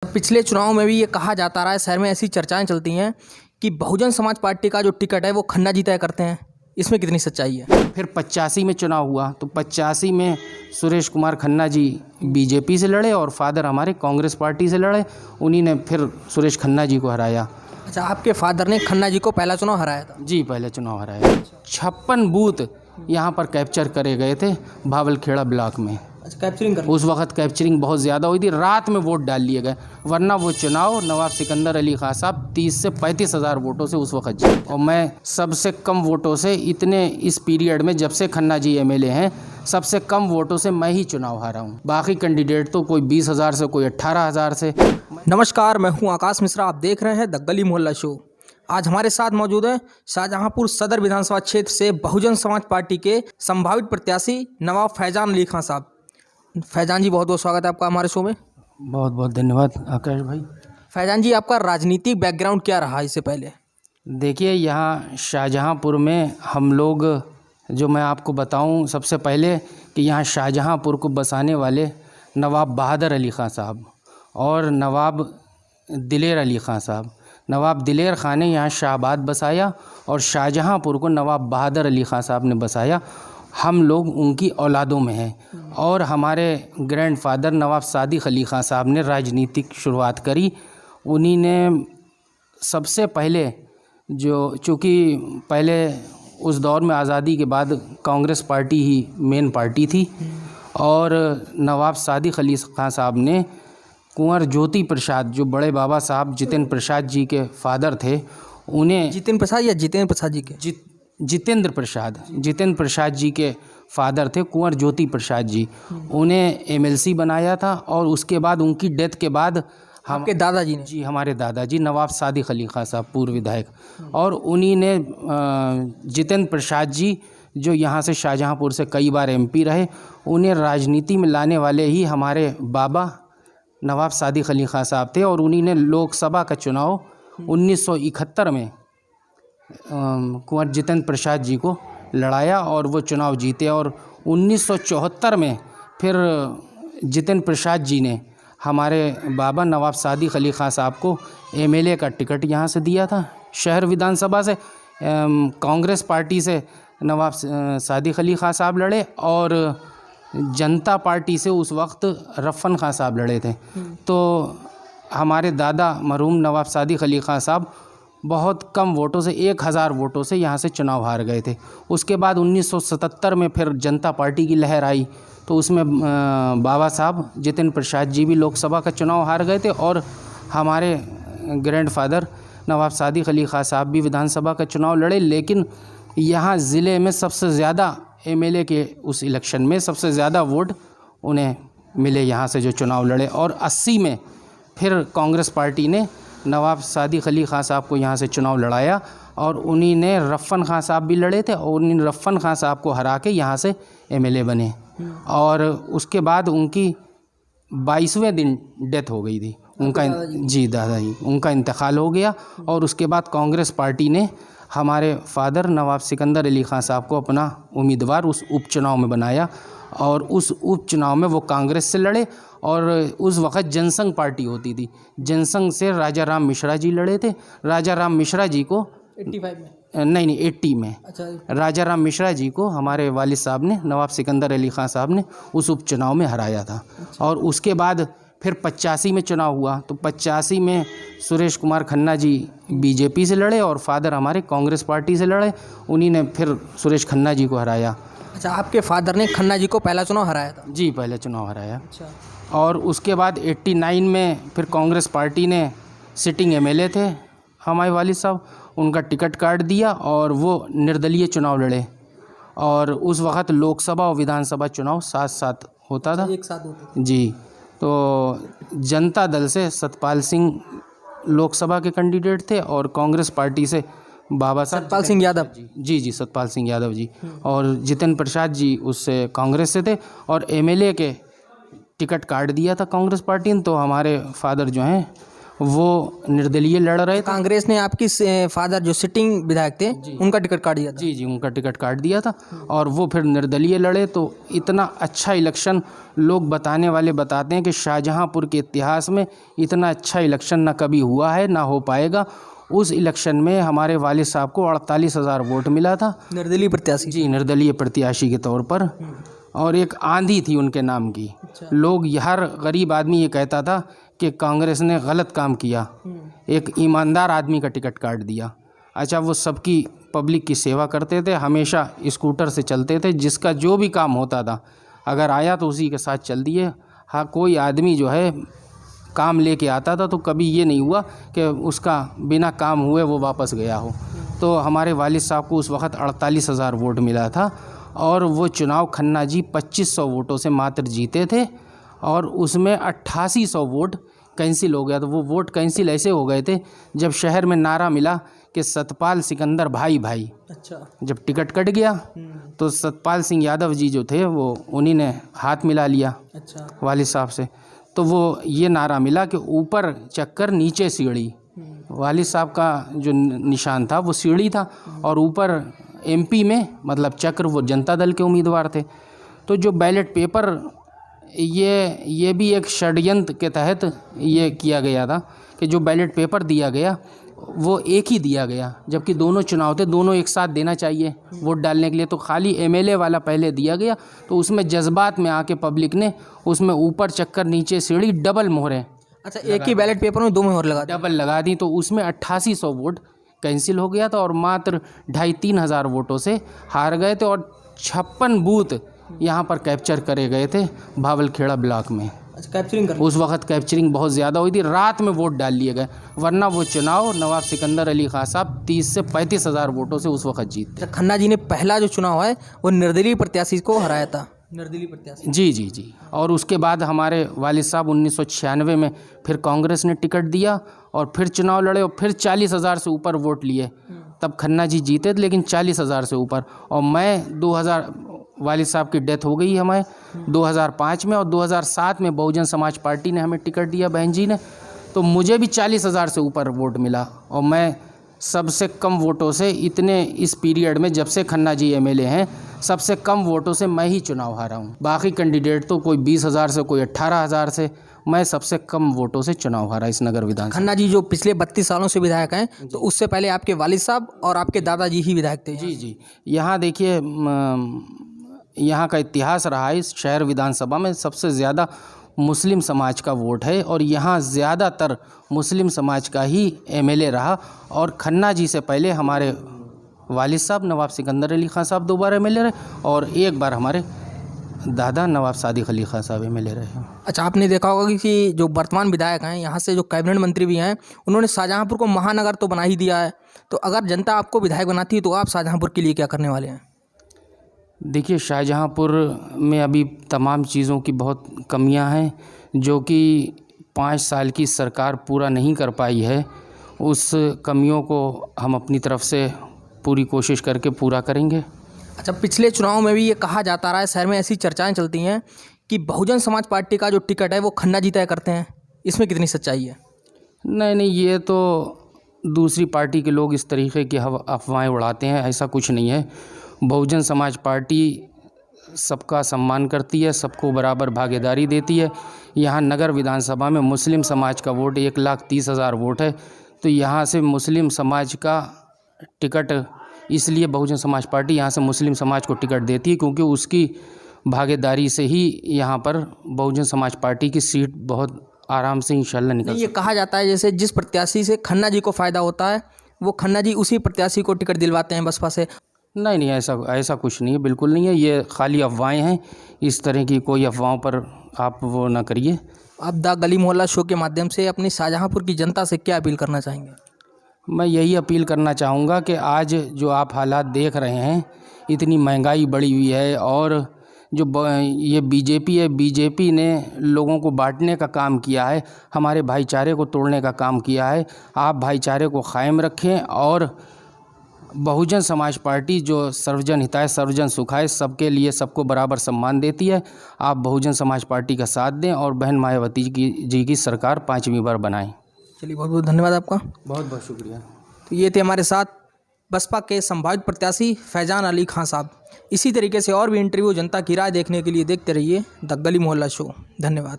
पिछले चुनाव में भी ये कहा जाता रहा है, शहर में ऐसी चर्चाएं चलती हैं कि बहुजन समाज पार्टी का जो टिकट है वो खन्ना जी तय करते हैं। इसमें कितनी सच्चाई है? फिर 85 में चुनाव हुआ तो 85 में सुरेश कुमार खन्ना जी बीजेपी से लड़े और फादर हमारे कांग्रेस पार्टी से लड़े। उन्हीं ने फिर सुरेश खन्ना जी को हराया। अच्छा, आपके फादर ने खन्ना जी को पहला चुनाव हराया था? जी, पहले चुनाव हराया। 56 बूथ यहाँ पर कैप्चर करे गए थे भावलखेड़ा ब्लॉक में। अच्छा, कैप्चरिंग कर उस वक्त कैप्चरिंग बहुत ज़्यादा हुई थी, रात में वोट डाल लिए गए, वरना वो चुनाव नवाब सिकंदर अली खां साहब 30 से 35 हज़ार वोटों से उस वक्त जीते। और मैं सबसे कम वोटों से इतने इस पीरियड में, जब से खन्ना जी एमएलए हैं, सबसे कम वोटों से मैं ही चुनाव हारा हूँ। बाकी कैंडिडेट तो कोई 20,000 से, कोई 18,000 से। नमस्कार, मैं हूं आकाश मिश्रा। आप देख रहे हैं द गली मोहल्ला शो। आज हमारे साथ मौजूद है शाहजहांपुर सदर विधानसभा क्षेत्र से बहुजन समाज पार्टी के संभावित प्रत्याशी नवाब फैजान अली खां साहब। फैजान जी, बहुत बहुत स्वागत है आपका हमारे शो में। बहुत बहुत धन्यवाद आकाश भाई। फैजान जी, आपका राजनीतिक बैकग्राउंड क्या रहा इससे पहले? देखिए, यहाँ शाहजहांपुर में हम लोग, जो मैं आपको बताऊं सबसे पहले, कि यहाँ शाहजहांपुर को बसाने वाले नवाब बहादुर अली खां साहब और नवाब दिलेर अली खां साहब। नवाब दिलेर खां ने यहाँ शाहबाद बसाया और शाहजहांपुर को नवाब बहादुर अली खां साहब ने बसाया। हम लोग उनकी औलादों में हैं। और हमारे ग्रैंडफादर नवाब सादिक अली खां साहब ने राजनीतिक शुरुआत करी। उन्हीं ने सबसे पहले, जो चूँकि पहले उस दौर में आज़ादी के बाद कांग्रेस पार्टी ही मेन पार्टी थी, और नवाब सादिक अली खां साहब ने कुंवर ज्योति प्रसाद, जो बड़े बाबा साहब जितेंद्र प्रसाद जी के फादर थे, उन्हें जितेंद्र प्रसाद या जितेंद्र प्रसाद जी के? जितेंद्र प्रसाद जी के फादर थे कुंवर ज्योति प्रसाद जी। उन्हें एमएलसी बनाया था। और उसके बाद उनकी डेथ के बाद आपके दादाजी ने? जी, हमारे दादाजी नवाब सादिक अली खां साहब, पूर्व विधायक। और उन्हीं ने जितेंद्र प्रसाद जी, जो यहाँ से शाहजहांपुर से कई बार एमपी रहे, उन्हें राजनीति में लाने वाले ही हमारे बाबा नवाब सादिक अली खां साहब थे। और उन्हीं ने लोकसभा का चुनाव 1971 में कुंवर जितेंद्र प्रसाद जी को लड़ाया और वो चुनाव जीते। और 1974 में फिर जितेंद्र प्रसाद जी ने हमारे बाबा नवाब सादिक अली खां साहब को एमएलए का टिकट यहाँ से दिया था। शहर विधानसभा से कांग्रेस पार्टी से नवाब सादिक अली खां साहब लड़े और जनता पार्टी से उस वक्त रफ़न खां साहब लड़े थे। तो हमारे दादा मरहूम नवाब सादिक अली खां साहब बहुत कम वोटों से, 1,000 वोटों से यहाँ से चुनाव हार गए थे। उसके बाद 1977 में फिर जनता पार्टी की लहर आई, तो उसमें बाबा साहब जितेंद्र प्रसाद जी भी लोकसभा का चुनाव हार गए थे और हमारे ग्रैंडफादर नवाब सादिक अली खां साहब भी विधानसभा का चुनाव लड़े। लेकिन यहाँ ज़िले में सबसे ज़्यादा एमएलए के उस इलेक्शन में सबसे ज़्यादा वोट उन्हें मिले यहाँ से, जो चुनाव लड़े। और 80 में फिर कांग्रेस पार्टी ने नवाब सादिक अली खां साहब को यहाँ से चुनाव लड़ाया और उन्हीं ने रफ़न खां साहब भी लड़े थे और उन्हीं रफ़न खां साहब को हरा के यहाँ से एमएलए बने। और उसके बाद उनकी 22वें दिन डेथ हो गई थी उनका। जी, दादाजी, उनका इंतकाल हो गया। और उसके बाद कांग्रेस पार्टी ने हमारे फादर नवाब सिकंदर अली खां साहब को अपना उम्मीदवार उस उपचुनाव में बनाया और उस उपचुनाव में वो कांग्रेस से लड़े। और उस वक़्त जनसंघ पार्टी होती थी, जनसंघ से राजा राम मिश्रा जी लड़े थे। राजा राम मिश्रा जी को 85 में? नहीं, 80 में। अच्छा। राजा राम मिश्रा जी को हमारे वालिद साहब ने, नवाब सिकंदर अली खां साहब ने, उस उपचुनाव में हराया था। अच्छा। और उसके बाद फिर 85 में चुनाव हुआ तो 85 में सुरेश कुमार खन्ना जी बीजेपी से लड़े और फादर हमारे कांग्रेस पार्टी से लड़े। उन्हीं ने फिर सुरेश खन्ना जी को हराया। अच्छा, आपके फादर ने खन्ना जी को पहला चुनाव हराया था? जी, पहले चुनाव हराया। अच्छा। और उसके बाद 89 में फिर कांग्रेस पार्टी ने, सिटिंग एमएलए थे हमारे वालिद साहब, उनका टिकट काट दिया और वो निर्दलीय चुनाव लड़े। और उस वक़्त लोकसभा और विधानसभा चुनाव साथ साथ होता था। एक साथ होता था? जी। तो जनता दल से सतपाल सिंह लोकसभा के कैंडिडेट थे और कांग्रेस पार्टी से बाबा साहब सतपाल सिंह यादव? जी, सतपाल सिंह यादव जी। और जितेंद्र प्रसाद जी उससे कांग्रेस से थे और एमएलए के टिकट काट दिया था कांग्रेस पार्टी ने। तो हमारे फादर जो हैं वो निर्दलीय लड़ रहे थे। कांग्रेस ने आपकी फादर जो सिटिंग विधायक थे उनका टिकट काट दिया था। जी जी, उनका टिकट काट दिया था और वो फिर निर्दलीय लड़े। तो इतना अच्छा इलेक्शन, लोग बताने वाले बताते हैं कि शाहजहांपुर के इतिहास में इतना अच्छा इलेक्शन ना कभी हुआ है ना हो पाएगा। उस इलेक्शन में हमारे वालिद साहब को 48,000 वोट मिला था, निर्दलीय प्रत्याशी। जी, निर्दलीय प्रत्याशी के तौर पर। और एक आंधी थी उनके नाम की। लोग, हर गरीब आदमी ये कहता था कि कांग्रेस ने गलत काम किया, एक ईमानदार आदमी का टिकट काट दिया। अच्छा, वो सबकी, पब्लिक की सेवा करते थे, हमेशा स्कूटर से चलते थे, जिसका जो भी काम होता था अगर आया तो उसी के साथ चल दिए। हाँ, कोई आदमी जो है काम लेके आता था तो कभी ये नहीं हुआ कि उसका बिना काम हुए वो वापस गया हो। तो हमारे वालिद साहब को उस वक़्त 48,000 वोट मिला था और वो चुनाव खन्ना जी 2500 वोटों से मात्र जीते थे और उसमें 8800 वोट कैंसिल हो गया। तो वो वोट कैंसिल ऐसे हो गए थे जब शहर में नारा मिला कि सतपाल सिकंदर भाई भाई। अच्छा। जब टिकट कट गया तो सतपाल सिंह यादव जी जो थे वो उन्हीं ने हाथ मिला लिया अच्छा। वालिद साहब से। तो वो ये नारा मिला कि ऊपर चक्कर नीचे सीढ़ी। वालिद साहब का जो निशान था वो सीढ़ी था और ऊपर एमपी में मतलब चक्र वो जनता दल के उम्मीदवार थे। तो जो बैलेट पेपर, ये भी एक षड्यंत्र के तहत ये किया गया था कि जो बैलेट पेपर दिया गया वो एक ही दिया गया, जबकि दोनों चुनाव थे, दोनों एक साथ देना चाहिए वोट डालने के लिए। तो खाली एमएलए वाला पहले दिया गया, तो उसमें जज्बात में आके पब्लिक ने उसमें ऊपर चक्कर नीचे सीढ़ी डबल मोहरें, अच्छा, एक ही बैलेट पेपर में 2 मोहर लगा दी। डबल लगा दी। तो उसमें 8800 वोट कैंसिल हो गया था और मात्र 2,500-3 हज़ार वोटों से हार गए थे। और 56 बूथ यहाँ पर कैप्चर करे गए थे भावलखेड़ा ब्लॉक में। अच्छा, कैप्चरिंग कर। उस वक्त कैप्चरिंग बहुत ज़्यादा हुई थी, रात में वोट डाल लिए गए, वरना वो चुनाव नवाब सिकंदर अली खां साहब 30 से 35 हज़ार वोटों से उस वक्त जीते। खन्ना जी ने पहला जो चुनाव है वो निर्दलीय प्रत्याशी को हराया था। निर्दलीय प्रत्याशी। जी जी जी। और उसके बाद हमारे वालिद साहब 1996 में फिर कांग्रेस ने टिकट दिया और फिर चुनाव लड़े और फिर 40,000 से ऊपर वोट लिए। तब खन्ना जी जीते थे, लेकिन 40,000 से ऊपर। और मैं 2000, वालिद साहब की डेथ हो गई हमें 2005 में, और 2007 में बहुजन समाज पार्टी ने हमें टिकट दिया, बहन जी ने। तो मुझे भी 40,000 से ऊपर वोट मिला और मैं सबसे कम वोटों से, इतने इस पीरियड में जब से खन्ना जी एमएलए हैं, सबसे कम वोटों से मैं ही चुनाव हारा हूँ। बाकी कैंडिडेट तो कोई 20,000 से, कोई 18,000 से, मैं सबसे कम वोटों से चुनाव हारा इस नगर विधानसभा। खन्ना जी जो पिछले 32 सालों से विधायक हैं, तो उससे पहले आपके वालिद साहब और आपके दादाजी ही विधायक थे। जी जी। यहाँ देखिए, यहाँ का इतिहास रहा है, इस शहर विधानसभा में सबसे ज़्यादा मुस्लिम समाज का वोट है और यहाँ ज़्यादातर मुस्लिम समाज का ही एमएलए रहा। और खन्ना जी से पहले हमारे वालिद साहब नवाब सिकंदर अली खां साहब 2 बार एमएलए रहे और 1 बार हमारे दादा नवाब सादिक अली खां साहब एमएलए रहे। अच्छा, आपने देखा होगा कि जो वर्तमान विधायक हैं, यहाँ से जो कैबिनेट मंत्री भी हैं, उन्होंने शाहजहांपुर को महानगर तो बना ही दिया है। तो अगर जनता आपको विधायक बनाती है तो आप शाहजहांपुर के लिए क्या करने वाले हैं? देखिए, शाहजहांपुर में अभी तमाम चीज़ों की बहुत कमियां हैं जो कि 5 साल की सरकार पूरा नहीं कर पाई है। उस कमियों को हम अपनी तरफ से पूरी कोशिश करके पूरा करेंगे। अच्छा, पिछले चुनाव में भी ये कहा जाता रहा है, शहर में ऐसी चर्चाएं चलती हैं कि बहुजन समाज पार्टी का जो टिकट है वो खन्ना जी तय करते हैं। इसमें कितनी सच्चाई है? नहीं, ये तो दूसरी पार्टी के लोग इस तरीके की अफवाहें उड़ाते हैं, ऐसा कुछ नहीं है। बहुजन समाज पार्टी सबका सम्मान करती है, सबको बराबर भागीदारी देती है। यहाँ नगर विधानसभा में मुस्लिम समाज का वोट 1,30,000 वोट है, तो यहाँ से मुस्लिम समाज का टिकट, इसलिए बहुजन समाज पार्टी यहाँ से मुस्लिम समाज को टिकट देती है क्योंकि उसकी भागीदारी से ही यहाँ पर बहुजन समाज पार्टी की सीट बहुत आराम से इंशाल्लाह निकल। ये कहा जाता है जैसे जिस प्रत्याशी से खन्ना जी को फ़ायदा होता है वो खन्ना जी उसी प्रत्याशी को टिकट दिलवाते हैं बसपा से। नहीं, ऐसा कुछ नहीं है, बिल्कुल नहीं है। ये खाली अफवाहें हैं, इस तरह की कोई अफवाहों पर आप वो ना करिए। आप द गली मोहल्ला शो के माध्यम से अपनी शाहजहांपुर की जनता से क्या अपील करना चाहेंगे? मैं यही अपील करना चाहूँगा कि आज जो आप हालात देख रहे हैं, इतनी महंगाई बढ़ी हुई है और जो ये बीजेपी है, बीजेपी ने लोगों को बांटने का काम किया है, हमारे भाईचारे को तोड़ने का काम किया है। आप भाईचारे को कायम रखें और बहुजन समाज पार्टी जो सर्वजन हिताय सर्वजन सुखाय, सबके लिए सबको बराबर सम्मान देती है। आप बहुजन समाज पार्टी का साथ दें और बहन मायावती जी की सरकार 5वीं बार बनाएं। चलिए, बहुत बहुत धन्यवाद आपका। बहुत बहुत शुक्रिया। तो ये थे हमारे साथ बसपा के संभावित प्रत्याशी फैजान अली खां साहब। इसी तरीके से और भी इंटरव्यू, जनता की राय देखने के लिए देखते रहिए द गली मोहल्ला शो। धन्यवाद।